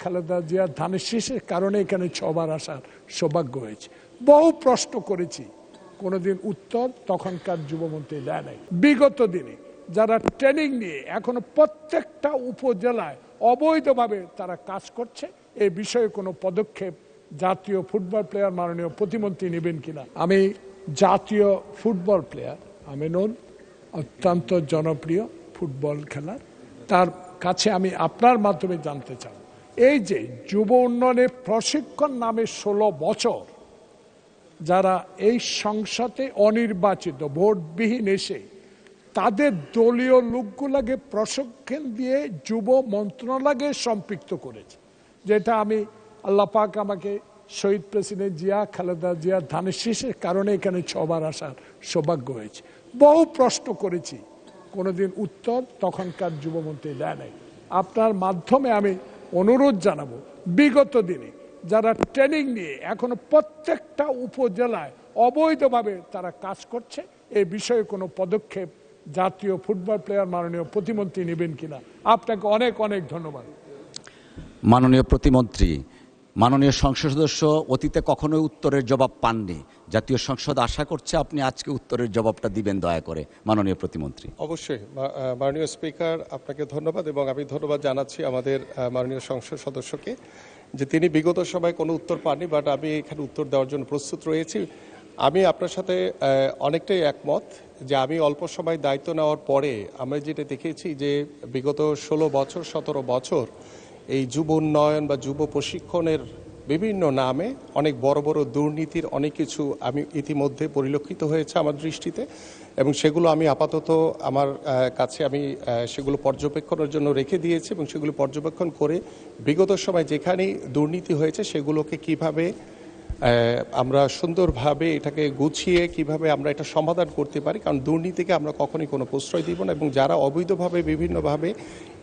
খালেদা জিয়ার ধানের শীষের কারণে এখানে 6 বার আসার সৌভাগ্য হয়েছে। বহু প্রশ্ন করেছি, কোনোদিন উত্তর তখনকার যুবমন্ত্রী দেয় নাই। বিগত দিনে যারা ট্রেনিং নিয়ে এখনো প্রত্যেকটা উপজেলায় অবৈধভাবে তারা কাজ করছে, এই বিষয়ে কোনো পদক্ষেপ জাতীয় ফুটবল প্লেয়ার মাননীয় প্রতিমন্ত্রী নেবেন কিনা। আমি জাতীয় ফুটবল প্লেয়ার আমিনুল অত্যন্ত জনপ্রিয় ফুটবল খেলার, তার কাছে আমি আপনার মাধ্যমে জানতে চাই, এই যে যুব উন্নয়নের প্রশিক্ষণ নামে 16 বছর যারা এই সংসদে অনির্বাচিত ভোটবিহীন এসে তাদের দলীয় লোকগুলোকে প্রশিক্ষণ দিয়ে যুব মন্ত্রণালয়ে সম্পৃক্ত করেছে, যেটা আমি আল্লাহ পাক আমাকে শহীদ প্রেসিডেন্ট জিয়া খালেদা জিয়ার ধানের শীষের কারণে এখানে 6 বার আসার সৌভাগ্য হয়েছে। বহু প্রশ্ন করেছি, কোনোদিন উত্তর তখনকার যুবমন্ত্রী দেয় নাই। আপনার মাধ্যমে আমি অনুরোধ জানাবো, বিগত দিনে যারা ট্রেনিং নিয়ে এখনো প্রত্যেকটা উপজেলায় অবৈধভাবে তারা কাজ করছে, এই বিষয়ে কোনো পদক্ষেপ জাতীয় ফুটবল প্লেয়ার মাননীয় প্রতিমন্ত্রী নেবেন কিনা। আপনাকে অনেক অনেক ধন্যবাদ। মাননীয় প্রতিমন্ত্রী, মাননীয় সংসদ সদস্য অতীতে কখনোই উত্তরের জবাব পাননি। জাতীয় সংসদ আশা করছে আপনি আজকে উত্তরের জবাবটা দিবেন দয়া করে। মাননীয় প্রতিমন্ত্রী। অবশ্যই মাননীয় স্পিকার, আপনাকে ধন্যবাদ এবং আমি ধন্যবাদ জানাচ্ছি আমাদের মাননীয় সংসদ সদস্যকে যে তিনি বিগত সময় কোনো উত্তর পাননি, বাট আমি এখানে উত্তর দেওয়ার জন্য প্রস্তুত রয়েছি। আমি আপনার সাথে অনেকটাই একমত যে আমি অল্প সময় দায়িত্ব নেওয়ার পরে আমরা যেটা দেখেছি যে বিগত 16 বছর 17 বছর এই যুব উন্নয়ন বা যুব প্রশিক্ষণের বিভিন্ন নামে অনেক বড় বড় দুর্নীতির অনেক কিছু আমি ইতিমধ্যে পরিলক্ষিত হয়েছে আমার দৃষ্টিতে, এবং সেগুলো আমি আপাতত আমার কাছে আমি সেগুলো পর্যবেক্ষণের জন্য রেখে দিয়েছি এবং সেগুলো পর্যবেক্ষণ করে বিগত সময় যেখানেই দুর্নীতি হয়েছে সেগুলোকে কিভাবে আমরা সুন্দরভাবে এটাকে গুছিয়ে কিভাবে আমরা এটা সমাধান করতে পারি, কারণ দুর্নীতিকে আমরা কখনোই কোনো প্রশ্রয় দিব না, এবং যারা অবৈধভাবে বিভিন্নভাবে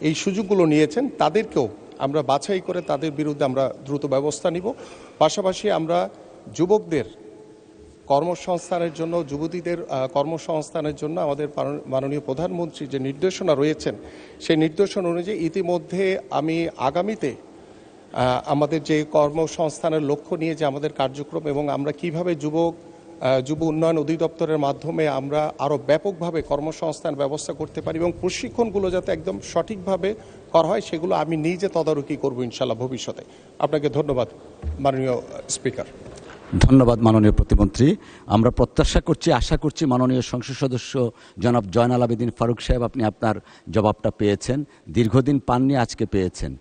এই সুযোগগুলো নিয়েছেন তাদেরকেও আমরা বাছাই করে তাদের বিরুদ্ধে আমরা দ্রুত ব্যবস্থা নিব। পাশাপাশি আমরা যুবকদের কর্মসংস্থানের জন্য, যুবতীদের কর্মসংস্থানের জন্য আমাদের মাননীয় প্রধানমন্ত্রী যে নির্দেশনা রয়েছেন সেই নির্দেশনা অনুযায়ী ইতিমধ্যে আমি আগামীতে আমাদের যে কর্মসংস্থানের লক্ষ্য নিয়ে যে আমাদের কার্যক্রম এবং আমরা কিভাবে যুব উন্নয়ন অধিদপ্তরের মাধ্যমে আমরা আরও ব্যাপকভাবে কর্মসংস্থান ব্যবস্থা করতে পারি এবং প্রশিক্ষণগুলো যাতে একদম সঠিকভাবে করা হয় সেগুলো আমি নিজে তদারকি করব ইনশাল্লাহ ভবিষ্যতে। আপনাকে ধন্যবাদ মাননীয় স্পিকার। ধন্যবাদ মাননীয় প্রতিমন্ত্রী। আমরা প্রত্যাশা করছি, আশা করছি মাননীয় সংসদ সদস্য জনাব জয়নাল আবেদীন ফারুক সাহেব আপনি আপনার জবাবটা পেয়েছেন। দীর্ঘদিন পাননি, আজকে পেয়েছেন।